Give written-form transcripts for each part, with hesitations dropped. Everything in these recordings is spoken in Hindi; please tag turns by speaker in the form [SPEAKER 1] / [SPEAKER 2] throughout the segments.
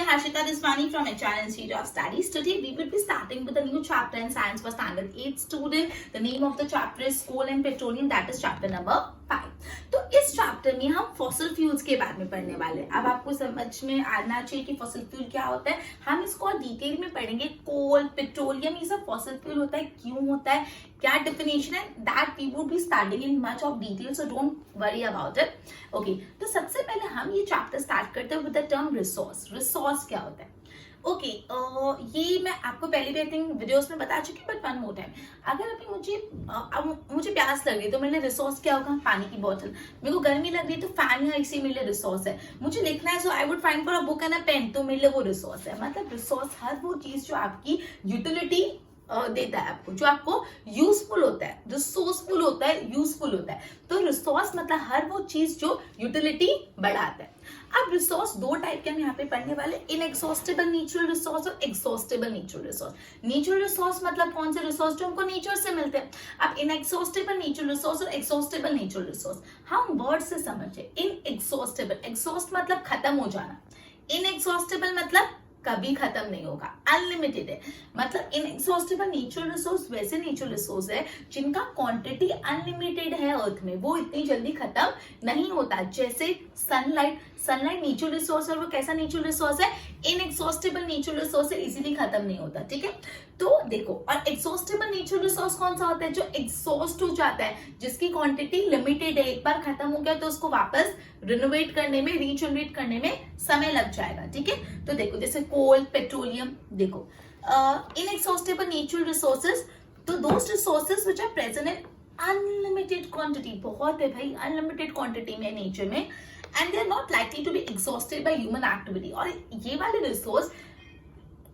[SPEAKER 1] Harshita Riswani from HR Institute of Studies. Today we will be starting with a new chapter in Science for Standard 8 student. The name of the chapter is Coal and Petroleum, that is chapter number 5. तो इस चैप्टर में हम फॉसिल फ्यूल्स के बारे में पढ़ने वाले हैं. अब आपको समझ में आना चाहिए कि फॉसिल फ्यूल क्या होता है. हम इसको डिटेल में पढ़ेंगे. कोल, पेट्रोलियम, ये सब फॉसिल फ्यूल होता है, क्यों होता है, क्या डेफिनेशन है, that we would be studying in much of detail, so don't worry about it. Okay, तो सबसे पहले हम ये चैप्टर स्टार्ट करते हैं with the term resource. Resource क्या होता है? ओके, ये मैं आपको पहले भी आई थिंक वीडियोस में बता चुकी, बट वन मोर टाइम. अगर अभी मुझे प्यास लग रही तो मेरे लिए रिसोर्स क्या होगा? पानी की बोतल. मेरे को गर्मी लग रही तो फैन या एसी मेरे लिए रिसोर्स है. मुझे लिखना है so I would find for a book and a pen, तो मेरे लिए वो रिसोर्स है. मतलब रिसोर्स हर वो चीज जो आपकी यूटिलिटी देता है आपको, जो आपको यूजफुल होता है, रिसोर्सफुल होता है, यूजफुल होता है. तो रिसोर्स मतलब हर वो चीज जो यूटिलिटी बढ़ाता है. अब रिसोर्स दो टाइप के हम यहाँ पे पढ़ने वाले, इनएग्जॉस्टेबल नेचुरल रिसोर्स और exhaustible natural resource. Natural resource मतलब कौन से रिसोर्स जो हमको नेचर से मिलते हैं. अब इनएग्जॉस्टेबल नेचुरल रिसोर्स और एग्जॉस्टेबल नेचुरल रिसोर्स हम वर्ड से समझे. इनएग्जॉस्टेबल, एग्जॉस्ट मतलब खत्म हो जाना, इनएग्जॉस्टेबल मतलब कभी खत्म नहीं होगा, अनलिमिटेड है. मतलब इनएग्जॉस्टेबल नेचुरल रिसोर्स वैसे नेचुरल रिसोर्स है जिनका क्वांटिटी अनलिमिटेड है अर्थ में, वो इतनी जल्दी खत्म नहीं होता. जैसे सनलाइट, सनलाइट नेचुरल रिसोर्स और वो कैसा नेचुरल रिसोर्स है? इनएग्जॉस्टेबल नेचुरल रिसोर्स है, इजीली खत्म नहीं होता. ठीक है, तो देखो, और एग्जॉस्टेबल नेचुरल रिसोर्स कौन सा होता है? जो एग्जॉस्ट हो जाता है, जिसकी क्वांटिटी लिमिटेड है, एक बार खत्म हो गया तो उसको वापस रिनोवेट करने में, रीजनरेट करने में समय लग जाएगा. ठीक है, तो देखो जैसे कोल, पेट्रोलियम. देखो इनएग्जॉस्टेबल नेचुरल रिसोर्सेज, तो those resources which are present in unlimited quantity, बहुत है भाई, अनलिमिटेड क्वांटिटी में नेचर में, and they are not likely to be exhausted by human activity. और ये वाले रिसोर्स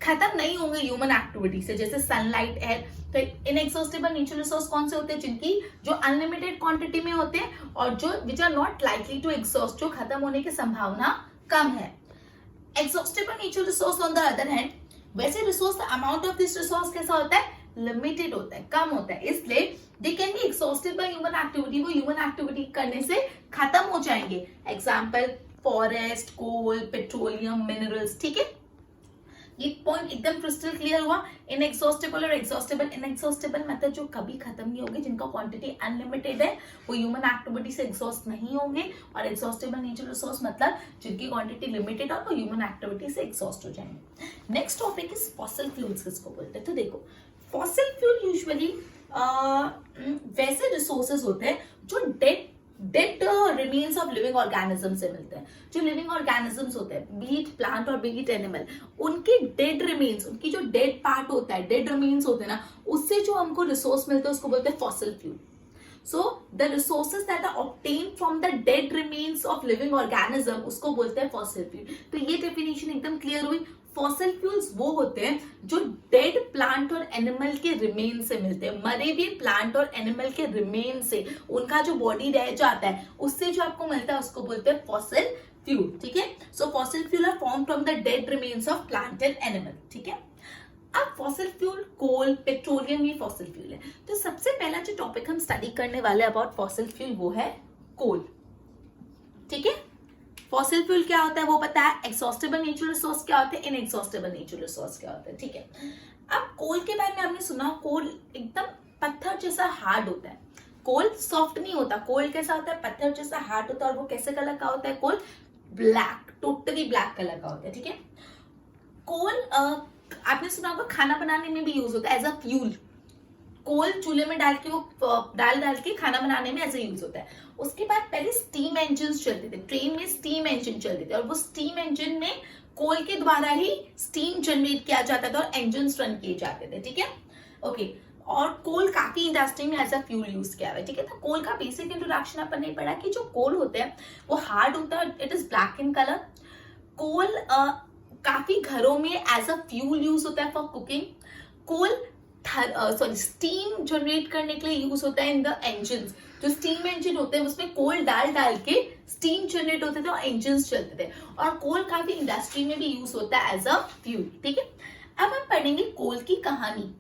[SPEAKER 1] खत्म नहीं होंगे ह्यूमन एक्टिविटी से. जैसे सनलाइट है, तो इनएग्जॉस्टेबल नेचुरल रिसोर्स कौन से होते हैं? जिनकी जो अनलिमिटेड क्वांटिटी में होते हैं और जो which are not likely to exhaust, जो खत्म होने की संभावना कम है. Exhaustible natural resource on the other hand, वैसे resource amount of this resource कैसा होता है? लिमिटेड होता है, कम होता है, इसलिए they can be exhausted by human activity, वो ह्यूमन एक्टिविटी करने से खत्म हो जाएंगे. एग्जाम्पल फॉरेस्ट, कोल, पेट्रोलियम, मिनरल्स. ठीक है, ये पॉइंट एकदम क्रिस्टल क्लियर हुआ. इनएग्जॉस्टेबल और एग्जॉस्टेबल. इनएग्जॉस्टेबल मतलब जो कभी खत्म नहीं होगी, जिनका क्वांटिटी अनलिमिटेड है, वो ह्यूमन एक्टिविटी से एग्जॉस्ट नहीं होंगे. और एग्जॉस्टेबल नेचुरल रिसोर्स मतलब जिनकी क्वांटिटी लिमिटेड और वो ह्यूमन एक्टिविटी से एग्जॉस्ट हो जाएंगे. Next topic is fossil fuels, किसको बोलते हैं? तो देखो, फॉसिल फ्यूल यूजुअली वैसे रिसोर्सेज होते हैं जो dead remains of living organism से मिलते हैं. जो लिविंग ऑर्गेनिजम्स होते हैं, बीट प्लांट और बीट एनिमल, उनके डेड रिमेन्स, उनकी जो डेड पार्ट होता है, डेड रिमेन्स होते हैं ना, उससे जो हमको रिसोर्स मिलते हैं उसको बोलते हैं fossil fuel. So the resources that are obtained from the dead remains of living organism, उसको बोलते हैं फॉसिल फ्यूल. तो ये डेफिनेशन एकदम क्लियर हुई. फॉसिल फ्यूल्स वो होते हैं जो डेड प्लांट और एनिमल के रिमेन से मिलते हैं. मरे हुए प्लांट और एनिमल के रिमेन से, उनका जो बॉडी रह जाता है, उससे जो आपको मिलता है उसको बोलते हैं फॉसिल फ्यूल. ठीक है, so fossil fuel are form from the dead remains of plant and animal. ठीक है, अब फॉसिल फ्यूल, कोल, पेट्रोलियम, ये फॉसिल फ्यूल है. तो सबसे पहला जो टॉपिक हम स्टडी करने वाले अबाउट फॉसिल फ्यूल वो है कोल. ठीक है, फॉसिल फ्यूल क्या होता है वो पता है. एग्जॉस्टेबल नेचुरल रिसोर्स क्या होते हैं, इनएग्जॉस्टेबल नेचुरल रिसोर्स क्या होते हैं. ठीक है, अब कोल के बारे में आपने सुना, कोल एकदम पत्थर जैसा हार्ड होता है. कोल सॉफ्ट नहीं होता. कोल कैसा होता है? पत्थर जैसा हार्ड होता है. और वो कैसे कलर का होता है? कोल ब्लैक, टोटली ब्लैक कलर का होता है. ठीक है, कोल आपने सुना होगा खाना बनाने में भी यूज होता है एज अ फ्यूल. कोल चूल्हे में डाल के, वो डाल के खाना बनाने में ऐसे यूज होता है. उसके बाद पहले स्टीम इंजन चलते थे, ट्रेन में स्टीम इंजन चलते थे, और वो स्टीम इंजन में कोल के द्वारा ही स्टीम जनरेट किया जाता था और इंजन रन किए जाते थे. ठीक है, ओके, और कोल काफी इंडस्ट्री में एज अ फ्यूल यूज किया हुआ है. ठीक है, तो कोल का बेसिक इंट्रोडक्शन अपन ने पढ़ा कि जो कोल होते हैं वो हार्ड होता है, it is black in colour. Coal काफी घरों में एज अ फ्यूल यूज होता है for cooking. Coal steam generate करने के लिए यूज होता है इन द इंजन. जो स्टीम इंजन होते हैं उसमें कोल डाल के स्टीम जनरेट होते थे और इंजन चलते थे. और कोल काफी इंडस्ट्री में भी यूज होता है एज अ फ्यूल. ठीक है, अब हम पढ़ेंगे कोल की कहानी,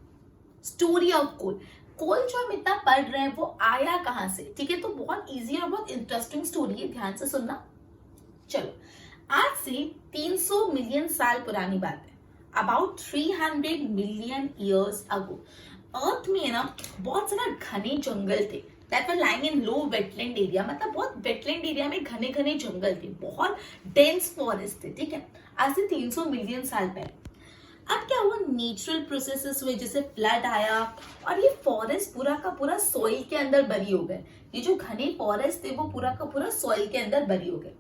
[SPEAKER 1] स्टोरी ऑफ कोल. कोल जो हम इतना पढ़ रहे हैं वो आया कहां से? ठीक है, तो बहुत इजी और बहुत इंटरेस्टिंग स्टोरी है, ध्यान से सुनना. चलो, आज से 300 मिलियन साल पुरानी बात है, अबाउट 300 मिलियन ईयर्स अगो अर्थ में ना बहुत सारा घने जंगल थे that were lying in low wetland area, मतलब बहुत वेटलैंड एरिया में घने घने जंगल थे, बहुत डेंस फॉरेस्ट थे, ठीक है, आज से 300 मिलियन साल पहले। अब क्या हुआ, नेचुरल प्रोसेसेस हुए, जैसे फ्लड आया और ये फॉरेस्ट पूरा का पूरा सॉइल के अंदर बरी हो गए, ये जो घने फॉरेस्ट थे वो पूरा का पूरा सॉइल के अंदर बरी हो गए।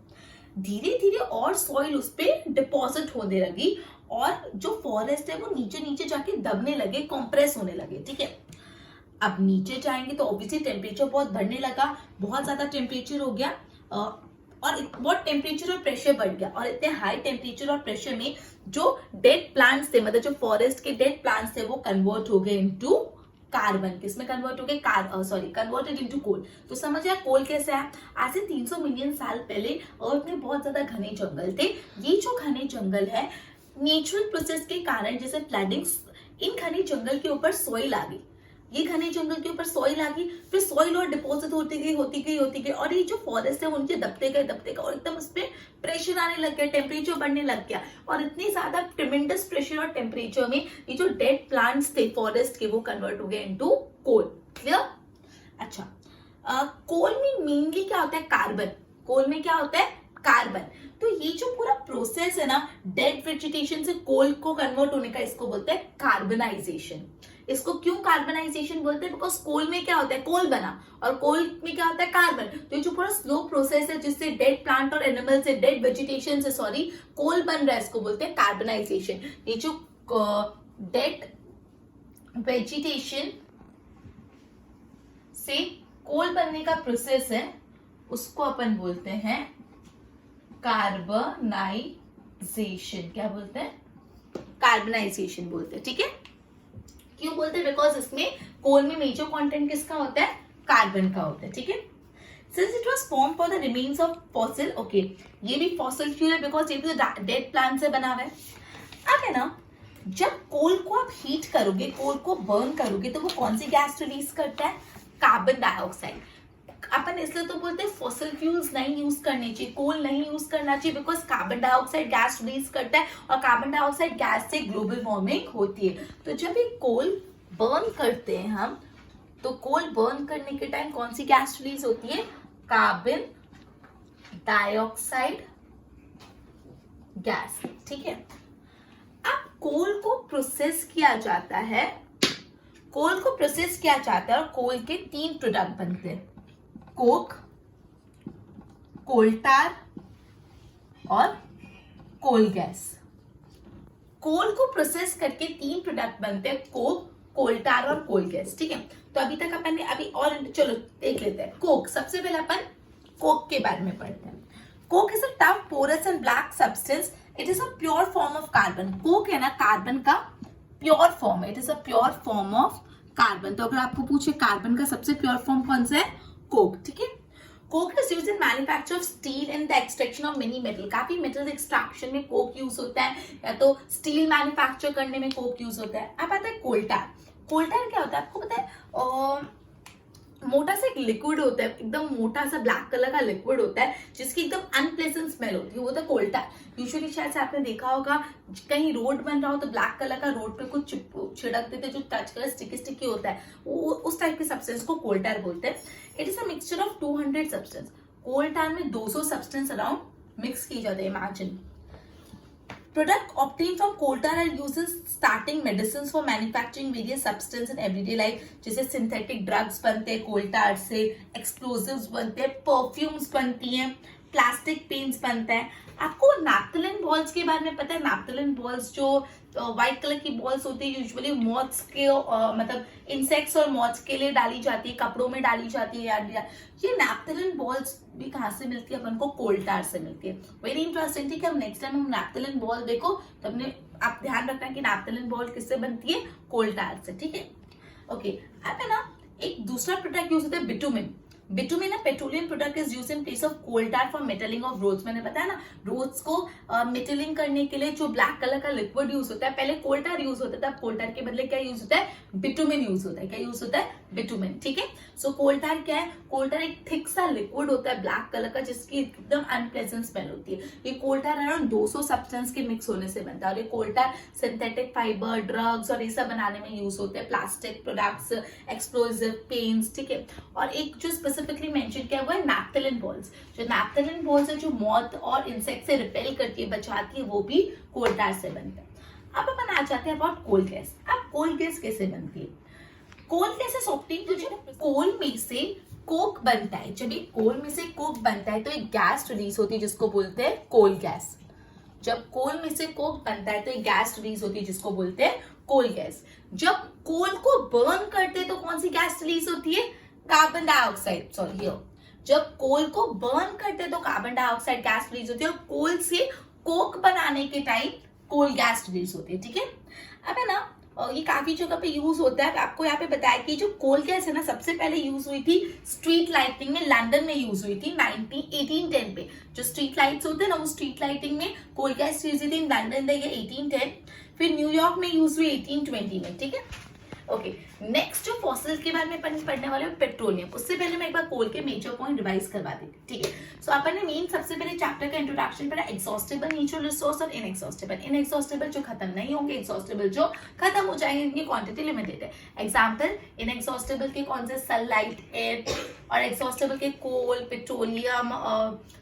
[SPEAKER 1] धीरे धीरे और सॉइल उस पे डिपॉजिट होने लगी और जो फॉरेस्ट है वो नीचे नीचे जाके दबने लगे, कंप्रेस होने लगे, ठीक है। अब नीचे जाएंगे तो ऑब्वियसली टेम्परेचर बहुत बढ़ने लगा, बहुत ज्यादा टेम्परेचर हो गया और बहुत टेम्परेचर और प्रेशर बढ़ गया, और इतने हाई टेम्परेचर और प्रेशर में जो डेड प्लांट्स थे, मतलब जो फॉरेस्ट के डेड प्लांट्स थे वो कन्वर्ट हो गए इनटू कार्बन। किसमें कन्वर्ट हो गए, कन्वर्टेड इनटू कोल। तो समझ आया कोल कैसे है। आज से 300 मिलियन साल पहले अर्थ में बहुत ज्यादा घने जंगल थे। ये जो घने जंगल है नेचुरल प्रोसेस के कारण, जैसे फ्लडिंग्स, इन घने जंगल के ऊपर सॉइल आ गई, ये घने जंगल के ऊपर सॉइल आ गई, फिर सॉइल और डिपॉजिट होती गई और ये जो फॉरेस्ट है उनके दबते गए और एकदम उस पर प्रेशर आने लग गया, टेम्परेचर बढ़ने लग गया, और इतनी ज्यादा ट्रिमेंडस प्रेशर और टेम्परेचर में ये जो डेड प्लांट्स थे फॉरेस्ट के वो कन्वर्ट हो गए इनटू कोल। क्लियर। अच्छा, कोल में मेनली क्या होता है, कार्बन। कोल में क्या होता है, कार्बन। तो ये जो पूरा प्रोसेस है ना डेड वेजिटेशन से कोल को कन्वर्ट होने का, इसको बोलते हैं कार्बनाइजेशन। इसको क्यों कार्बनाइजेशन बोलते हैं, बिकॉज कोल में क्या होता है, कोल बना, और कोल में क्या होता है, कार्बन। तो ये जो पूरा स्लो प्रोसेस है जिससे डेड प्लांट और एनिमल से, डेड वेजिटेशन से सॉरी कोल बन रहा है, इसको बोलते हैं कार्बनाइजेशन। ये जो डेड वेजिटेशन से कोल बनने का प्रोसेस है उसको अपन बोलते हैं कार्बनाइजेशन। क्या बोलते हैं, कार्बनाइजेशन बोलते हैं, ठीक है। क्यों बोलते हैं, बिकॉज इसमें कोल में मेजर कंटेंट किसका होता है, कार्बन का होता है, ठीक है। Since it was form for the remains of fossil, okay, ये भी फॉसिल फ्यूल है बिकॉज ये भी डेड प्लांट से बना हुआ है। अब है ना, जब कोल को आप हीट करोगे, कोल को बर्न करोगे, तो वो कौन सी गैस रिलीज करता है, कार्बन डाइऑक्साइड। अपन इसलिए तो बोलते हैं फॉसिल फ्यूल्स नहीं यूज करने चाहिए, कोल नहीं यूज करना चाहिए, because carbon dioxide gas release करता है और कार्बन डाइऑक्साइड गैस से ग्लोबल वार्मिंग होती है। तो जब ये कोल बर्न करते हैं हम, तो कोल बर्न करने के टाइम कौन सी गैस रिलीज होती है, कार्बन डाइऑक्साइड गैस, ठीक है। अब कोल को प्रोसेस किया जाता है, कोल को प्रोसेस किया जाता है और कोल के 3 प्रोडक्ट बनते हैं, कोक, कोल टार और कोल गैस। कोल को प्रोसेस करके 3 प्रोडक्ट बनते हैं, कोक, कोल टार और कोल गैस, ठीक है। तो अभी तक अपन ने अभी और चलो देख लेते हैं। कोक, सबसे पहले अपन कोक के बारे में पढ़ते हैं। Coke is a tough, porous and black substance. It is a pure form of carbon. Coke है ना कार्बन का प्योर फॉर्म है, it is a pure form of carbon. तो अगर आपको पूछे कार्बन का सबसे प्योर फॉर्म कौन सा है, कोक, ठीक है। Coke is used in manufacture of steel and the extraction of many metal. काफी मेटल एक्सट्रैक्शन में कोक यूज होता है, या तो स्टील मैन्युफैक्चर करने में कोक यूज होता है। अब आता है कोल टार। कोल टार क्या होता है, आपको पता है, मोटा सा एक लिक्विड होता है, एकदम मोटा सा ब्लैक कलर का लिक्विड होता है जिसकी एकदम अनप्लेजेंट स्मेल होती है, वो होता है कोल टार। यूजुअली शायद से आपने देखा होगा कहीं रोड बन रहा हो तो ब्लैक कलर का रोड पे कुछ छिड़क देते जो टच कर स्टिकी स्टिकी होता है, वो उस टाइप के सब्सटेंस को कोल टार बोलते हैं। It is a mixture of 200 substance. Coal tar में 200 सब्सटेंस अराउंड मिक्स की जाते हैं, imagine. Product obtained from coal tar are used as starting medicines for manufacturing various substances in everyday life. जैसे synthetic drugs बनते हैं कोल टार से, explosives बनते हैं, perfumes बनती हैं, प्लास्टिक पेंट्स बनते हैं। आपको नैप्थलिन बॉल्स के बारे में पता है, नैप्थलिन बॉल्स जो व्हाइट कलर की बॉल्स होती है, यूजुअली मॉथ्स के मतलब इंसेक्ट्स और मॉथ्स के लिए डाली जाती है, कपड़ों में डाली जाती है यार। ये नैप्थलिन बॉल्स भी कहाँ से मिलती है, अपन को कोल टार से मिलती है। वेरी इंटरेस्टिंग, ठीक है। हम नेक्स्ट टाइम हम नैप्थलिन बॉल देखो तो अपने आप ध्यान रखना कि नैप्थलिन बॉल किससे बनती है, कोल टार से, ठीक है। ओके, अब है ना एक दूसरा प्रोडक्ट यूज होता है bitumen. Bitumen a petroleum product is used in place of coal tar for metalling of roads. मैंने बताया ना, रोड्स को मेटलिंग करने के लिए जो ब्लैक कलर का लिक्विड यूज होता है, पहले कोल टार यूज होता था, अब कोल टार के बदले क्या यूज होता है, बिटुमेन यूज होता है। क्या यूज होता है, बिटुमेन। ठीक है, सो कोल टार क्या है, कोल टार एक थिक सा लिक्विड होता है ब्लैक कलर का, जिसकी एकदम अनप्लेजेंट स्मेल होती है। ये कोल टार अराउंड 200 सब्सटेंस के मिक्स होने से बनता है, और ये कोल टार सिंथेटिक फाइबर, ड्रग्स और ये सब बनाने में यूज होते हैं, प्लास्टिक प्रोडक्ट्स, एक्सप्लोजिव, पेंट्स। ठीक है, और एक जो स्पेसिफिकली मेंशन किया हुआ है नैप्थेलिन बॉल्स। जो नैप्थेलिन बॉल्स है, जो मॉथ और इंसेक्ट से रिपेल करती है, बचाती है, वो भी कोल टार से बनता है। अब अपन आ जाते हैं अबाउट कोल गैस। अब कोल गैस कैसे बनती है? कोल गैस इज ऑब्टेन्ड तो जो कोल में से कोक बनता है, जब एक कोल में से कोक बनता है तो एक गैस रिलीज होती है जिसको बोलते हैं कोल गैस। जब कोल में से कोक बनता है तो एक गैस रिलीज होती है जिसको बोलते हैं कोल गैस। जब कोल को बर्न करते हैं तो कौन सी गैस रिलीज होती है, कार्बन डाइऑक्साइड। सॉरी, जब कोल को बर्न करते हैं तो कार्बन डाइऑक्साइड गैस रिलीज होती है, और कोल से कोक बनाने के टाइम कोल गैस रिलीज होती है। ठीक है, अब है ना, ये काफी जगह पे यूज होता है। आपको यहाँ पे बताया कि जो कोल गैस है ना, सबसे पहले यूज हुई थी स्ट्रीट लाइटिंग में, लंदन में यूज हुई थी 1810 पे। जो स्ट्रीट लाइट्स होते हैं ना, वो स्ट्रीट लाइटिंग में कोल गैस यूज हुई थी इन लंदन द 1810। फिर न्यूयॉर्क में यूज हुई 1820 में। ठीक है, ओके, नेक्स्ट जो फॉसिल के बारे में अपन पढ़ने वाले हैं पेट्रोलियम। उससे पहले मैं एक बार कोल के मेजर पॉइंट रिवाइज करवा देती। ठीक है, सो अपन ने मेन सबसे पहले चैप्टर का इंट्रोडक्शन पढ़ा, एग्जॉस्टेबल नेचुरल रिसोर्स और इनएग्जॉस्टेबल। इनएग्जॉस्टेबल जो खत्म नहीं होंगे, एग्जॉस्टेबल जो खत्म हो जाएंगे, इनकी क्वांटिटी लिमिटेड है। एग्जांपल, इनएग्जॉस्टेबल के कौन से, सनलाइट, एयर, और एग्जॉस्टेबल के कोल, पेट्रोलियम,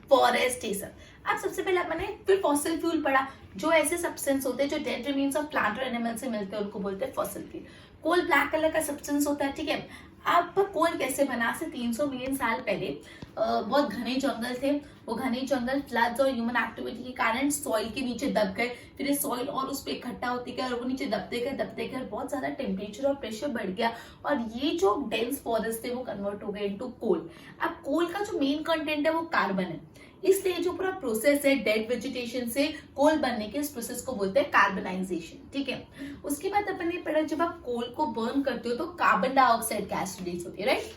[SPEAKER 1] फॉरेस्ट, ये सब। अब सबसे पहले अपन ने फिर फॉसिल फ्यूल पढ़ा। जो ऐसे सब्सटेंस होते हैं जो डेड रिमेन्स ऑफ प्लांट और एनिमल से मिलते हैं, उनको बोलते हैं फॉसिल फ्यूल। कोल ब्लैक कलर का सब्सटेंस होता है। ठीक है, अब कोल कैसे बना, से 300 मिलियन साल पहले बहुत घने जंगल थे। वो घने जंगल फ्लड्स और ह्यूमन एक्टिविटी के कारण सॉइल के नीचे दब गए। फिर ये सॉइल और उस पर इकट्ठा होते गए, और वो नीचे दबते गए बहुत ज्यादा टेम्परेचर और प्रेशर बढ़ गया, और ये जो डेंस फॉरेस्ट थे वो कन्वर्ट हो गए इनटू कोल। अब कोल का जो मेन कंटेंट है वो कार्बन है, इसलिए जो पूरा प्रोसेस है डेड वेजिटेशन से कोल बनने के, इस प्रोसेस को बोलते हैं कार्बनाइजेशन। ठीक है, उसके बाद अपन ने पढ़ा, जब आप कोल को बर्न करते हो तो कार्बन डाइऑक्साइड गैस रिलीज होती है, राइट।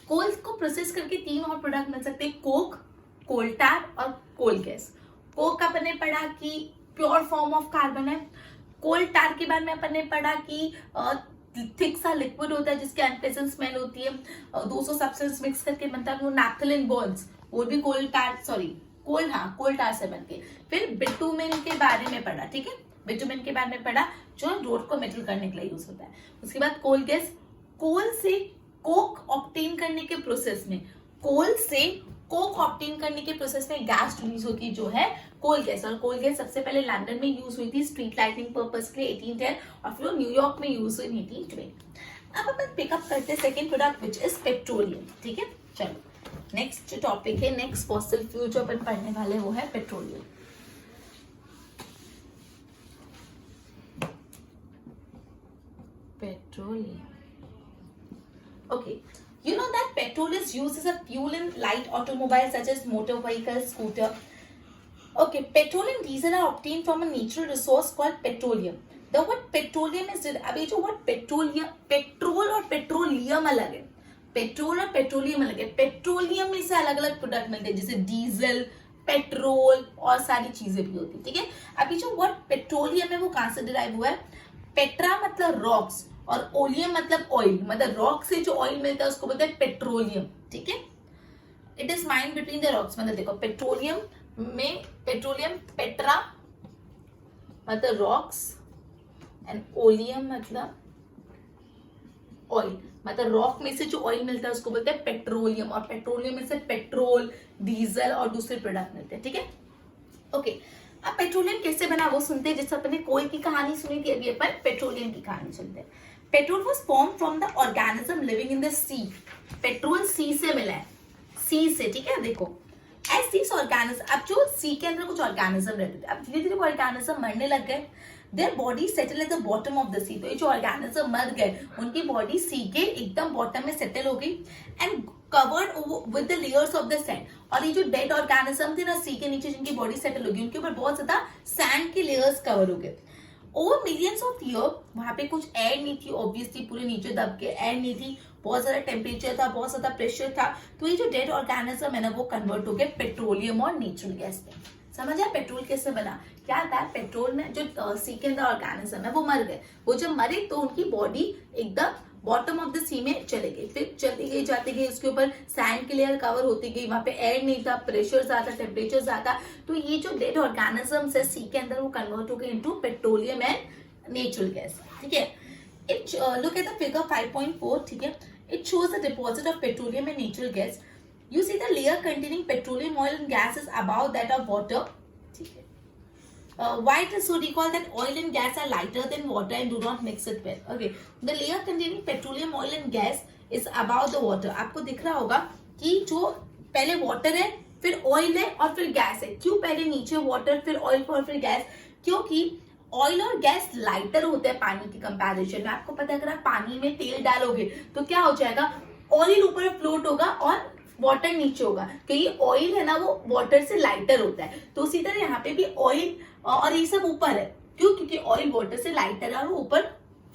[SPEAKER 1] कोल को प्रोसेस करके 3 और प्रोडक्ट मिल सकते हैं, कोक, कोल टार और कोल गैस। कोक अपन ने पढ़ा कि प्योर फॉर्म ऑफ कार्बन है। कोल टार के बारे में अपन ने पढ़ा कि थिक सा लिक्विड होता है जिसकी अनप्लेजेंट स्मेल होती है, 200 सब्सटेंस मिक्स करके बनता है, वो नैप्थेलिन बॉल्स, वो भी कोल टार, सॉरी कोल टार से बनते। फिर बिटुमेन के बारे में पढ़ा। ठीक है, बिटुमेन के बारे में पढ़ा जो रोड को मेटल करने के लिए यूज होता है। उसके बाद कोल गैस, कोल से कोक ऑब्टेन करने के प्रोसेस में, कोल से कोक ऑब्टेन करने के प्रोसेस में गैस रिलीज होती जो है कोल गैस। और कोल गैस सबसे पहले लंदन में यूज हुई थी स्ट्रीट लाइटिंग पर्पस के लिए 1810, और फिर न्यूयॉर्क में यूज हुई 1820। अब अपन पिकअप करते हैं second product which is petroleum. ठीक है, चलो नेक्स्ट जो टॉपिक है, नेक्स्ट फॉसिल फ्यूल जो अपन पढ़ने वाले वो है petroleum. Petroleum, okay, you know that petrol is used as a fuel in light automobiles such as motor vehicles, scooter. Okay, petrol and diesel are obtained from a natural resource called petroleum. The word petroleum is, अभी जो word petroleum, पेट्रोल और पेट्रोलियम अलग है, पेट्रोल और पेट्रोलियम अलग है। पेट्रोलियम में से अलग अलग प्रोडक्ट मिलते हैं, जैसे डीजल, पेट्रोल और सारी चीजें भी होती है। ठीक है, अभी जो वर्ड पेट्रोलियम है वो कहां से डिराइव हुआ है, पेट्रा मतलब रॉक्स, और ओलियम मतलब ऑयल, मतलब रॉक से जो ऑयल मिलता है उसको बोलते हैं पेट्रोलियम। ठीक है, it is mind between the rocks. मतलब देखो, पेट्रोलियम में पेट्रोलियम, पेट्रा मतलब रॉक्स, एंड ओलियम मतलब ऑयल, मतलब रॉक में से जो ऑयल मिलता है उसको बोलते हैं पेट्रोलियम, और पेट्रोलियम में से पेट्रोल, डीजल और दूसरे प्रोडक्ट मिलते हैं। ठीक है, ओके, अब पेट्रोलियम कैसे बना वो सुनते हैं। जैसे अपन ने कोल की कहानी सुनी थी, अभी अपन पेट्रोलियम की कहानी सुनते हैं। Petrol was form from the organism living in the sea. Petrol sea से मिला है, सी से। ठीक है, देखो एज दिस ऑर्गेनिज्म, अब जो सी के अंदर कुछ ऑर्गेनिज्म रहते थे, अब धीरे धीरे वो ऑर्गेनिज्म मरने लग गए, their body settle at the bottom of the sea. तो ये जो ऑर्गेनिज्म मर गए उनकी बॉडी सी के एकदम बॉटम में सेटल हो गई, and covered with the layers of the sand. और ये जो डेड ऑर्गेनिज्म थे ना सी के नीचे जिनकी बॉडी सेटल हो गई, उनके ऊपर बहुत ज्यादा सैंड के लेयर्स कवर हो गए। ओवर मिलियंस ऑफ ईयर वहां पे कुछ एयर नहीं थी, ऑब्वियसली पूरे नीचे दब के एयर नहीं थी, बहुत ज्यादा टेम्परेचर था, बहुत ज्यादा प्रेशर था, तो ये जो डेड ऑर्गेनिज्म है ना वो कन्वर्ट हो गए पेट्रोलियम और नेचुरल गैस में। समझ आया पेट्रोल कैसे बना? क्या था, पेट्रोल में जो सी के अंदर ऑर्गेनिज्म है वो मर गए, वो जब मरे तो उनकी बॉडी एकदम बॉटम ऑफ द सी में चले गई, फिर चलती गई जाती गई, उसके ऊपर सैंड की लेयर कवर होती गई, वहां पे एयर नहीं था, प्रेशर ज्यादा, टेम्परेचर ज्यादा, तो ये जो डेड ऑर्गेनिजम्स है सी के अंदर वो कन्वर्ट हो गए into petroleum and natural gas. ठीक है, it look at the figure 5.4, ठीक है, it shows the deposit of petroleum and natural gas. You see the layer containing petroleum, oil and gas is above that of water. Why it is so? Recall that oil and gas are lighter than water and do not mix it well. Okay, the layer containing petroleum, oil and gas is above the water. आपको दिख रहा होगा कि जो पहले water है, फिर oil है और फिर gas है। क्यों पहले नीचे water, फिर oil और फिर gas? क्योंकि ऑयल और गैस लाइटर होते हैं पानी के कंपैरिजन में। आपको पता है अगर आप पानी में तेल डालोगे तो क्या हो जाएगा, ऑयल ऊपर फ्लोट होगा और वाटर नीचे होगा, क्योंकि ऑयल है ना वो वाटर से लाइटर होता है। तो उसी तरह यहाँ पे भी ऑयल और ये सब ऊपर है, क्यों? क्योंकि ऑयल वाटर से लाइटर है और वो ऊपर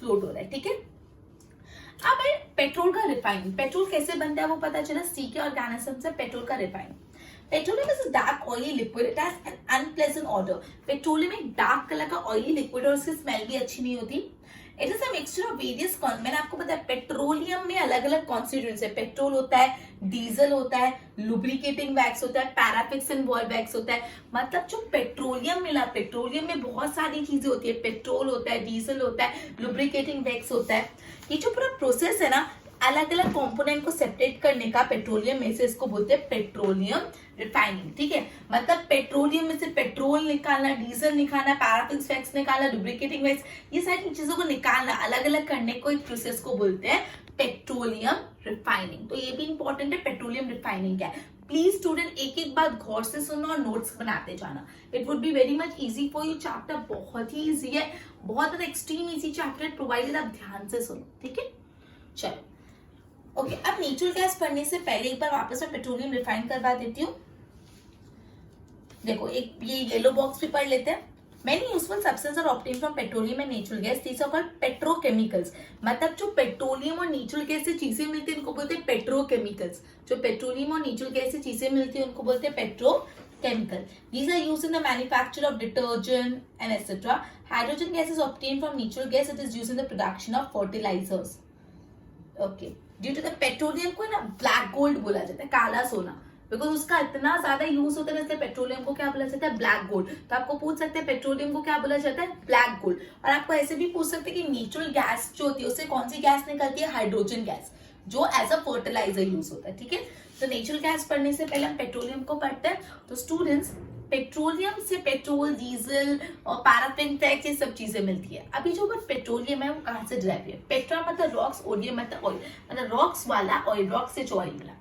[SPEAKER 1] फ्लोट हो रहा है। ठीक है, अब है पेट्रोल का रिफाइनिंग। पेट्रोल कैसे बनता है वो पता चला, सी के ऑर्गेनिज्म से पेट्रोल का refining. Petroleum is dark oily liquid, it has an unpleasant order. Petroleum एक डार्क कलर का ऑयली लिक्विड और उसकी स्मेल भी अच्छी नहीं होती। It is a mixture of various, मैंने आपको बताया पेट्रोलियम में अलग अलग कॉन्स्टिट्यूएंट्स है। पेट्रोल होता है, डीजल होता है, लुब्रिकेटिंग वैक्स होता है, पैराफिक्स एंड वॉल वैक्स होता है। मतलब जो पेट्रोलियम मिला, पेट्रोलियम में बहुत सारी चीजें होती है, पेट्रोल होता है, डीजल होता है, लुब्रिकेटिंग वैक्स होता है। ये जो पूरा प्रोसेस है ना अलग अलग कंपोनेंट को सेपरेट करने का पेट्रोलियम में से, इसको बोलते हैं पेट्रोलियम रिफाइनिंग। ठीक है, मतलब पेट्रोलियम में से पेट्रोल निकालना, डीजल निकालना, पैराफिक्स वैक्स निकालना, लुब्रिकेटिंग वैक्स, ये सारी चीजों को निकालना, अलग अलग करने को एक प्रोसेस को बोलते हैं पेट्रोलियम रिफाइनिंग। तो ये भी इंपॉर्टेंट है, पेट्रोलियम रिफाइनिंग क्या है। प्लीज स्टूडेंट एक एक बात गौर से सुनना और नोट्स बनाते जाना। It would be very much easy for you. Chapter बहुत ही इजी है, बहुत ज्यादा एक्सट्रीम इजी चैप्टर, प्रोवाइडेड आप ध्यान से सुनो। ठीक है, चलो ओके। अब नेचुरल गैस पढ़ने से पहले एक बार वापस मैं पेट्रोलियम रिफाइन करवा देती हूँ। देखो एक ये येलो बॉक्स भी पढ़ लेते हैं। Many useful substances are obtained from petroleum and natural gas. These are called petrochemicals. मतलब जो पेट्रोलियम और नेचुरल गैस से चीजें मिलती है उनको बोलते हैं पेट्रोकेमिकल्स। जो पेट्रोलियम और नेचुरल गैस से चीजें मिलती है उनको बोलते हैं petrochemical. These are used in the manufacture of detergent and etc. Hydrogen gas is obtained from natural gas. It is used in the production of fertilizers. Okay. Due to the petroleum को ना ब्लैक गोल्ड बोला जाता है, काला सोना, बिकॉज उसका इतना ज्यादा यूज होता है, इसलिए पेट्रोलियम को क्या बोला जाता है, ब्लैक गोल्ड। तो आपको पूछ सकते हैं पेट्रोलियम को क्या बोला जाता है, ब्लैक गोल्ड। और आपको ऐसे भी पूछ सकते हैं कि नेचुरल गैस जो होती है उससे कौन सी गैस निकलती है, हाइड्रोजन गैस, जो एज अ फर्टिलाइजर यूज होता है। ठीक है, तो नेचुरल गैस पढ़ने से पहले हम पेट्रोलियम को पढ़ते हैं। तो स्टूडेंट्स पेट्रोलियम से पेट्रोल, डीजल और पैराफिन वैक्स ये सब चीजें मिलती है। अभी जो पेट्रोलियम है वो कहाँ से ड्राइव है, पेट्रा मतलब रॉक्स, ओडियम मतलब ऑयल, मतलब रॉक्स वाला ऑयल, रॉक से जो ऑयल मिला।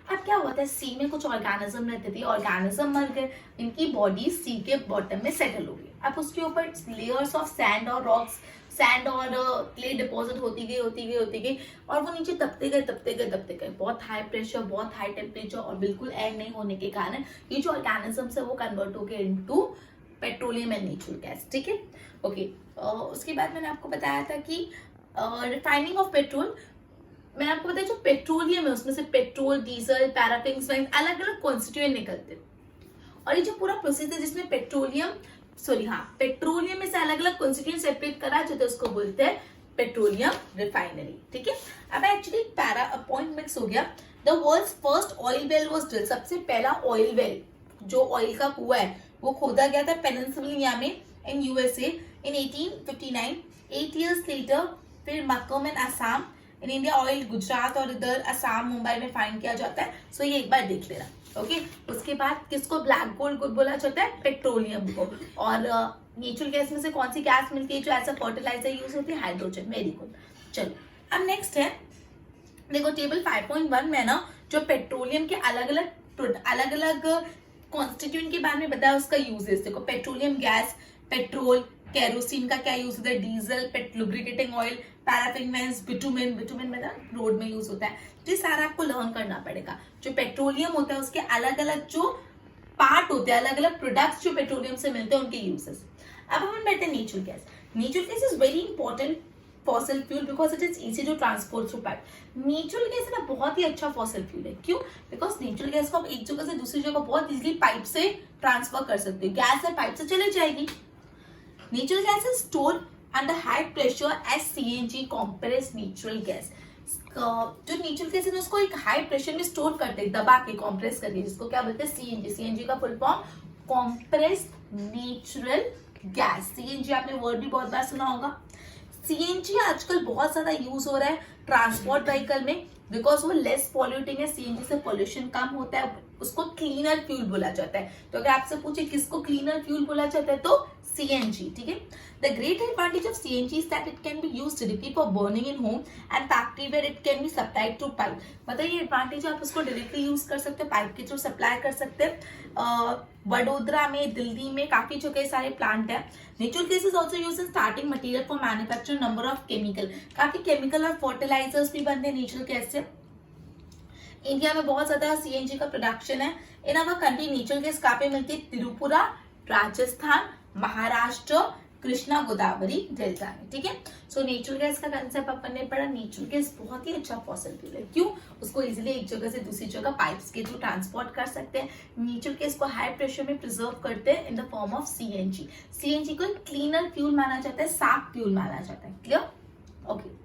[SPEAKER 1] अब क्या होता है, सी में कुछ ऑर्गेनिज्म रहते थे, ऑर्गेनिज्म मर गए, इनकी बॉडी सी के बॉटम में सेटल हो गई। अब उसके ऊपर लेयर्स ऑफ सैंड और रॉक्स, सैंड और क्ले डिपॉजिट होती गई और वो नीचे दबते गए। बहुत हाई प्रेशर, बहुत हाई टेम्परेचर और बिल्कुल एयर नहीं होने के कारण ये जो ऑर्गेनिजम्स है वो कन्वर्ट हो गए into petroleum and natural gas. ठीक है, ओके। उसके बाद मैंने आपको बताया था कि रिफाइनिंग ऑफ पेट्रोल, मैंने आपको बताया जो पेट्रोलियम है उसमें से पेट्रोल, डीजल, पैराफिन अलग अलग कॉन्स्टिट्यूएंट निकलते हैं। और ये जो पूरा प्रोसेस है जिसमें पेट्रोलियम में से अलग अलग कॉन्स्टिट्यूएंट सेपरेट करा जाता है उसको बोलते हैं पेट्रोलियम रिफाइनरी। ठीक है, अब एक्चुअली पॉइंट मिक्स हो गया। The world's first oil well was drilled, सबसे पहला ऑयल वेल जो ऑयल का कुआं है वो खोदा गया था पेनिनसुला में in USA in 1859। 8 years later फिर Makum in Assam, in India oil Gujarat और इधर असम, मुंबई में फाइंड किया जाता है। सो ये एक बार देख लेना। ओके, उसके बाद किसको ब्लैक गोल्ड बोला जाता है, पेट्रोलियम को। और नेचुरल गैस में से कौन सी गैस मिलती है जो एज अ फर्टिलाइजर यूज होती है, हाइड्रोजन। Very good. चलो अब नेक्स्ट है, देखो टेबल 5.1 में ना जो पेट्रोलियम के अलग अलग कॉन्स्टिट्यूएंट के बारे में बताया उसका यूजेस। देखो पेट्रोलियम गैस, पेट्रोल, केरोसिन का क्या यूज होता है, diesel, lubricating oil, paraffin wax, bitumen मतलब रोड में यूज होता है। तो ये सारा आपको लर्न करना पड़ेगा। जो पेट्रोलियम होता है उसके अलग अलग जो पार्ट होते हैं, अलग अलग प्रोडक्ट्स जो पेट्रोलियम से मिलते हैं उनके यूजेस। अब हम बैठते हैं natural gas. Natural gas is very important fossil fuel because it is easy to transport through pipe. Natural gas ना बहुत ही अच्छा फॉसिल फ्यूल है. क्यों? बिकॉज नेचुरल गैस को आप एक जगह से दूसरी जगह बहुत इजीली पाइप से ट्रांसफर कर सकते हो. गैस है पाइप से चले जाएगी. Natural gas is stored under high pressure as CNG compressed natural gas. जो नेचुरल गैस है उसको एक हाई प्रेशर में स्टोर करते हैं दबा के कॉम्प्रेस करके, जिसको क्या बोलते हैं सीएनजी. सीएनजी का full form compressed natural gas. CNG आपने वर्ड भी बहुत बार सुना होगा. सीएनजी आजकल बहुत ज्यादा यूज हो रहा है ट्रांसपोर्ट व्हीकल में बिकॉज वो लेस पॉल्यूटिंग है. सीएनजी से पॉल्यूशन कम होता है. उसको क्लीनर फ्यूल बोला जाता है. तो अगर आपसे पूछे किसको क्लीनर फ्यूल बोला जाता है तो सीएनजी. ठीक है. The great advantage of CNG is that it can be used directly for burning in home and factory where it can be supplied through pipe. मतलब ये एडवांटेज आप उसको डायरेक्टली यूज कर सकते हैं, पाइप के थ्रू सप्लाई कर सकते हैं. वडोदरा में, दिल्ली में काफी जगह सारे प्लांट है. Natural gas is also use in starting material for manufacture number of chemical. काफी केमिकल और फर्टिलाइजर्स भी बनते हैं नेचुरल गैस से. इंडिया में बहुत ज्यादा सीएनजी का प्रोडक्शन है. इन अवर कंट्री नेचुरल गैस कहाँ पे मिलती है? त्रिपुरा, राजस्थान, महाराष्ट्र, कृष्णा गोदावरी डेल्टा में. ठीक है. सो नेचुरल गैस का कंसेप्ट अपन ने पढ़ा. नेचुरल गैस बहुत ही अच्छा फॉसिल फ्यूल है. क्यों? उसको इजीली एक जगह से दूसरी जगह पाइप्स के थ्रू ट्रांसपोर्ट कर सकते हैं. नेचुरल गैस को हाई प्रेशर में प्रिजर्व करते हैं in the form of CNG. CNG को क्लीनर फ्यूल माना जाता है, साफ फ्यूल माना जाता है. क्लियर? ओके.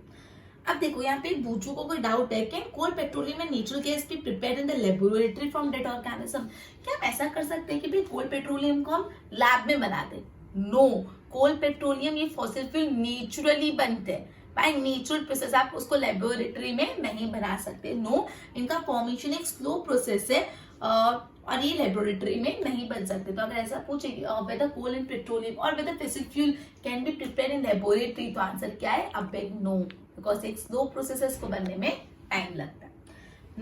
[SPEAKER 1] अब देखो यहाँ पे बूचू को कोई डाउट है कि कोल पेट्रोलियम में नेचुरल गैस भी prepare in the laboratory from dead organism. क्या हम ऐसा कर सकते हैं कि भाई कोल पेट्रोलियम को हम लैब में बना दें? नो. कोल पेट्रोलियम ये फॉसिल फ्यूल नेचुरली बनते हैं बाय नेचुरल प्रोसेस. आप उसको लेबोरेटरी में नहीं बना सकते. नो. इनका फॉर्मेशन एक स्लो प्रोसेस है और ये लेबोरेटरी में नहीं बन सकते. तो अगर ऐसा पूछे वेदर कोल एंड पेट्रोलियम और whether fossil fuel can be prepare in laboratory, तो आंसर क्या है? अब नो, बिकॉज एक स्लो प्रोसेस है, इसको बनने में टाइम लगता है.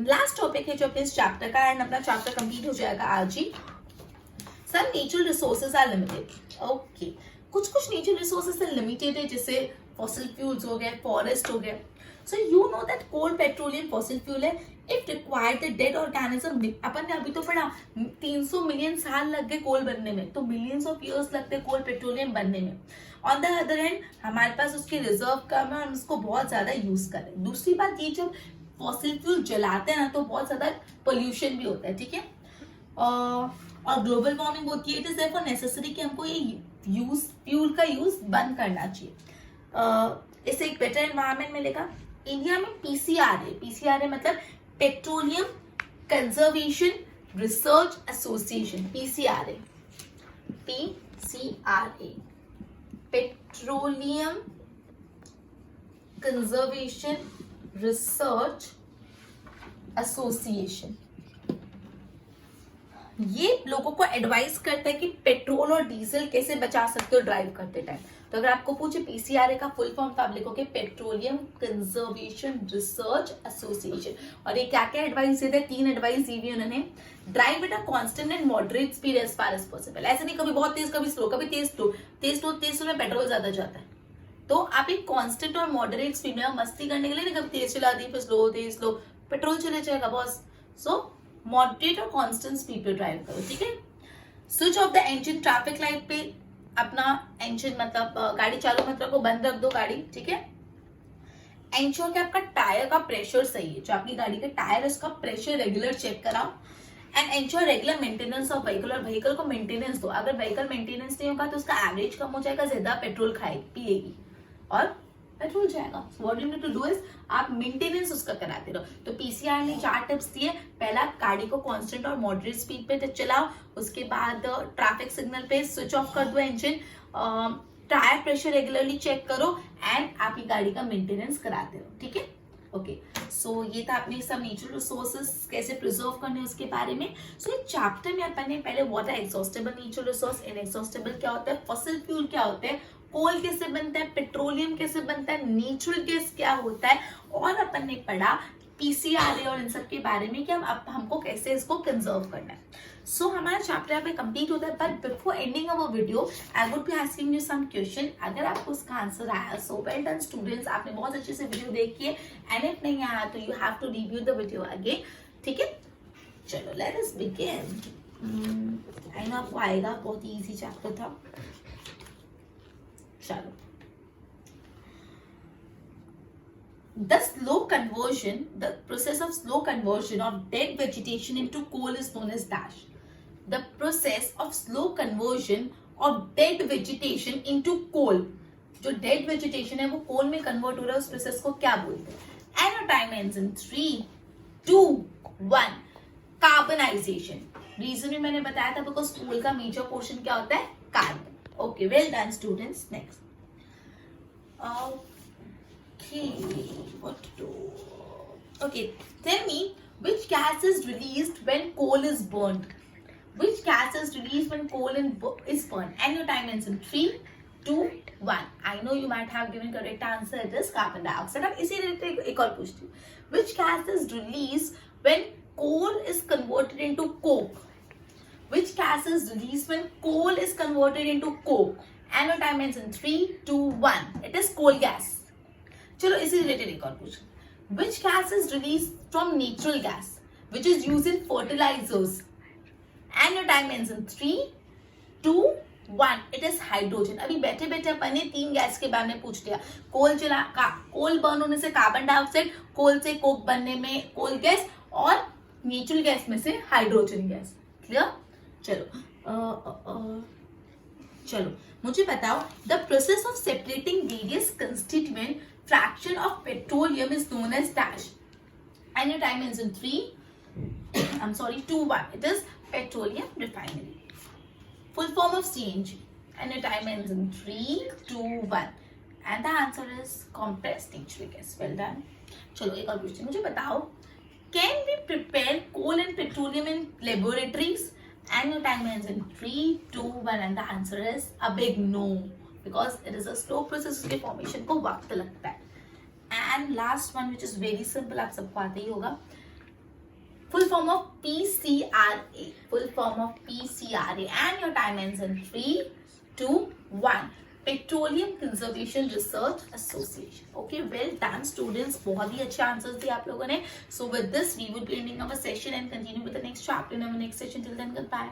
[SPEAKER 1] लास्ट टॉपिक है जो अपने इस चैप्टर का, एंड अपना चैप्टर कंप्लीट हो जाएगा आज ही. Some natural resources are limited. Okay. कुछ नेचुरल रिसोर्सेज लिमिटेड है, जैसे फॉसिल फ्यूल्स हो गए, फॉरेस्ट हो गए. So you know that coal petroleum fossil fuel है. If required the dead organism, अपन ने अभी तो पढ़ा 300 मिलियन साल लग गए कोल बनने में, तो मिलियंस ऑफ ईयर्स लगते हैं कोल पेट्रोलियम बनने में. ऑन द अदर हैंड हमारे पास उसकी रिजर्व कम है, हम उसको बहुत ज्यादा यूज कर रहे हैं. दूसरी बात ये, जब फॉसिल फ्यूल जलाते हैं ना तो बहुत ज्यादा पोल्यूशन भी होता है. ठीक है. और ग्लोबल वार्मिंग होती है. इट इज देयरफॉर नेसेसरी कि हमको ये फ्यूल का यूज बंद करना चाहिए. इससे एक बेटर एनवायरमेंट मिलेगा. इंडिया में पीसीआरए, पीसीआरए मतलब petroleum conservation research association. PCRA, PCRA petroleum conservation research association, ये लोगों को एडवाइस करता है कि पेट्रोल और डीजल कैसे बचा सकते हो ड्राइव करते टाइम. तो अगर आपको पूछे पीसीआरए का फुल फॉर्म, तो आप लिखोगे पेट्रोलियम कंजर्वेशन रिसर्च एसोसिएशन. और ये क्या क्या एडवाइस देते हैं? 3 एडवाइस दी हुई उन्होंने. Drive at a constant and moderate speed as far as possible. ऐसे नहीं कभी बहुत तेज, कभी स्लो, कभी तेज स्लो में पेट्रोल ज्यादा जाता है. तो आप एक कांस्टेंट और मॉडरेट स्पीड में, मस्ती करने के लिए ना कभी तेज चला दी फिर स्लो, पेट्रोल चले जाएगा बॉस. सो मॉडरेट और कांस्टेंट स्पीड पे ड्राइव करो. ठीक है. Switch off the engine, traffic light पे अपना इंजन मतलब गाड़ी चालू मत रखो, बंद रख दो गाड़ी. ठीक है. एंश्योर कि आपका टायर का प्रेशर सही है. जो आपकी गाड़ी का टायर है उसका प्रेशर रेगुलर चेक कराओ. And ensure regular maintenance of vehicle. और व्हीकल को मेंटेनेंस दो. अगर व्हीकल मेंटेनेंस नहीं होगा तो उसका एवरेज कम हो जाएगा, ज्यादा पेट्रोल पिएगी और पेट्रोल जाएगा. What you need to do is आप मेंटेनेंस उसका कराते रहो. तो पीसीआर ने 4 टिप्स दिए. पहला, गाड़ी को कांस्टेंट और मॉडरेट स्पीड पे चलाओ. उसके बाद ट्रैफिक सिग्नल पे स्विच ऑफ कर दो engine. Tyre pressure regularly check करो एंड आपकी गाड़ी का मेंटेनेंस कराते रहो. ठीक है. ओके. सो ये था अपने सब नेचुरल रिसोर्सेज कैसे प्रिजर्व करने उसके बारे में. सो इस चैप्टर में अपन ने पहले what are exhaustible natural resource, inexhaustible क्या होता है, फॉसिल फ्यूल क्या होते हैं, कोल कैसे बनता है, पेट्रोलियम कैसे बनता है, नेचुरल गैस क्या होता है, और अपन ने पढ़ा पीसीआरए और इन सब के बारे में कि हमको कैसे इसको कंजर्व करना है. सो हमारा चैप्टर यहाँ पे कंप्लीट होता है. But before ending our video I would be asking you some question. अगर आपको उसका आंसर आया सो वेल डन स्टूडेंट्स, आपने बहुत अच्छे से वीडियो देखी है. एंड इफ नहीं आया तो you have to review the video again. ठीक है. चलो let us begin. I know आपको आएगा, बहुत ही इजी चैप्टर था. चलो The slow conversion, the process of slow conversion of dead vegetation into coal is known as dash. The process of slow conversion of dead vegetation into coal. जो dead vegetation है वो coal में convert हो रहा है, उस process को क्या बोलते हैं? And your time ends in 3, 2, 1. Carbonization. Reason भी मैंने बताया था because coal का major portion क्या होता है? Carbon. Okay, well done students. Next. Okay, what to do? Okay, tell me which gas is released when coal is burned? Which gas is released when coal is burned? And your time ends in 3, 2, 1. I know you might have given correct answer. It is carbon dioxide. अब इसी रिलेटेड एक और पूछती हूँ. Which gas is released when coal is converted into coke? Which gas is released when coal is converted into coke? And your time ends in 3, 2, 1. It is coal gas. चलो इसी रिलेटेड एक और पूछ. Which gas is released from natural gas, which is used in fertilizers? And your time ends in 3, 2, 1. It is hydrogen. अभी बैठे बैठे अपन ने 3 गैस के बारे में पूछ लिया. कोल बर्न होने से कार्बन डाइऑक्साइड, कोल से कोक बनने में कोल गैस, और नेचुरल गैस में से हाइड्रोजन गैस. क्लियर? चलो मुझे बताओ. The process of separating various constituent fraction of petroleum is known as dash. And your time ends in 2, 1. It is petroleum refinery. Full form of CNG. And your time ends in 3, 2, 1. And the answer is compressed natural gas. Well done. चलो एक और क्वेश्चन मुझे बताओ. Can we prepare coal and petroleum in laboratories? And your time ends in 3, 2, 1. And the answer is a big no. Because it is a slow process. उसके formation को वक्त लगता है. And last one which is very simple. आप सबको आता ही होगा. Full form of PCRA. Full form of PCRA. And your time ends in 3, 2, 1. Petroleum Conservation Research Association. Okay, well done students. बहुत ही अच्छे answers दिए आप लोगों ने. So with this, we would be ending our session and continue with the next chapter in our next session. Till then, goodbye.